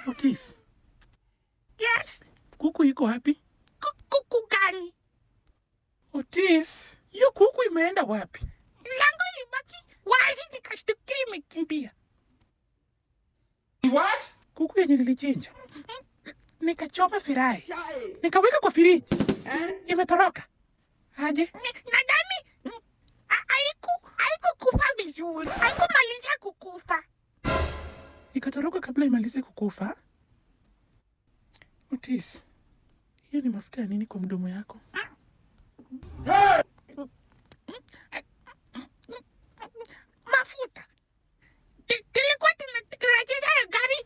Otis. Yes. Kuku iko wapi? Kuku gani? Otis, hiyo kuku imeenda wapi? Lango libaki wazi nikashtukia imekimbia. What? Kuku yenye nilichinja. Nikachoma firai. Nikaweka kwa firiji. Imetoroka. Aje? Nadhani haiku kufa vizuri. Haikumaliza kukufa. Ikatoroka kabla imalize kukufa. Otis, hiyo ni mafuta ya nini kwa mdomo yako? Mafuta. Tulikuwa tunacheza ya gari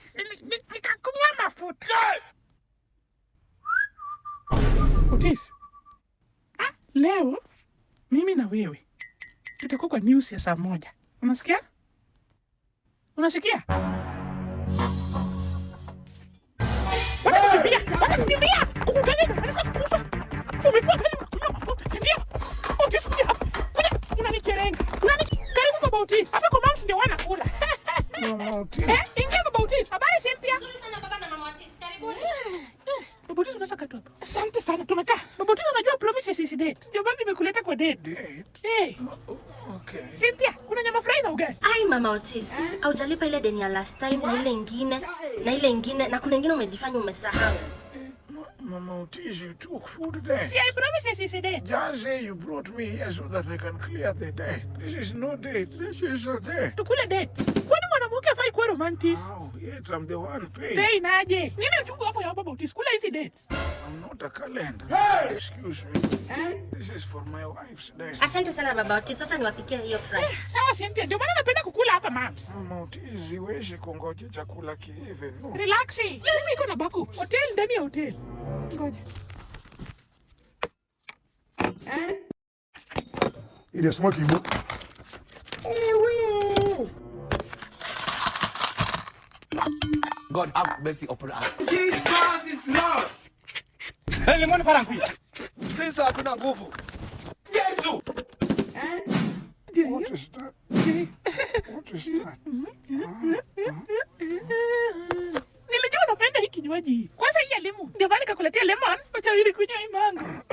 nikakunywa mafuta. Otis, leo mimi na wewe tutakuwa kwa news ya saa 1. Unasikia? Unasikia? Wacha kukimbia! Kuku gani inamaliza kukufa? Umekuwa gani unakunywa mafuta, si ndio? Otis, kuja hapa. Kuja, unanikerenga. Karibu Baba Otis. Hapa kwa mouse ndio wanakula. Mama Otis. Ingia Baba Otis. Habari Cynthia? Nzuri sana baba na mama Otis. Karibuni. Baba Otis unaweza katu hapa. Asante sana, tumekaa. Baba Otis unajua promises is date. Ndio bado nimekuleta kwa date. Date? Okay. Cynthia, kuna nyama fry na ugali. Ai mama Otis, haujalipa ile deni ya last time na ile ingine na kuna ingine umejifanya umesahau. Mama Otis, you took food today. See, I promise is a date. Just say you brought me here so that I can clear the debt. This is no date. This is a date. Tukule dates. Kwani mwanamke afai kuwa romantic? Oh, yet I'm the one paying. Pay naje? Nini uchungu hapo ya Baba Otis? Kula hizi dates. I'm not a calendar. Hey! Excuse me. This is for my wife's day. Asante sana baba Otis, wacha niwapikie hiyo fry. Sawa Cynthia, ndio maana napenda kukula hapa mams. Mama Otis, iweshi kungoje chakula kiive, no? Relax. Mimi iko na backup. Hotel ndani ya hotel. Ngoja. It is smoky, bro. God have mercy upon us. Jesus is Lord. Lemon parangui. Sisi hatuna nguvu. Yesu. What is that? What is that? Nilijua unapenda hii kinywaji. Kwanza hii ya lemon. Ndio maana nikakuletea lemon. Acha ili kunywa hii mango.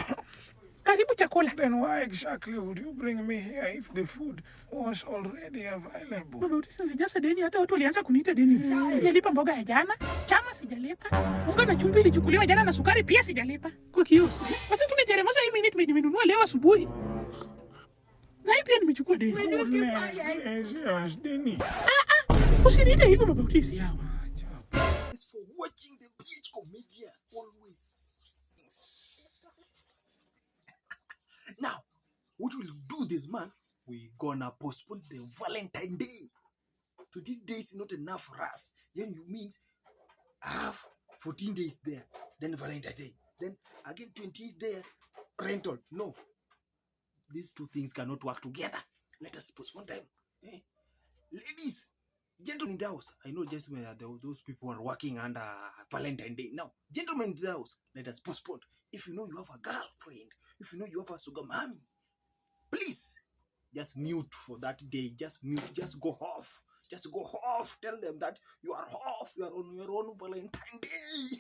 Karibu chakula. Then why exactly would you bring me here if the food was already available? Baba Otis alijaza deni, hata watu walianza kuniita deni. Sijalipa mboga ya jana, chama sijalipa. Unga na chumvi ilichukuliwa jana na sukari pia sijalipa. Kwa kiosk. Wacha tumeteremsha hii minute nimenunua leo asubuhi. Na hii pia nimechukua deni. Yes, Denny. Usiniite hivyo Baba Otis yao. It's for watching the PH Comedian always. Now, what we'll do this month, we're gonna postpone the Valentine Day. 20 days is not enough for us. Then you means I have 14 days there, then Valentine Day. Then again 20 there, rental. No. These two things cannot work together. Let us postpone them. Eh? Ladies, gentlemen in the house. I know gentlemen are those people who are working under Valentine Day. Now, gentlemen in the house, let us postpone. If you know you have a girlfriend, if you know you have a sugar mommy, please just mute for that day. Just mute. Just go off. Just go off. Tell them that you are off. You are on your own Valentine Day.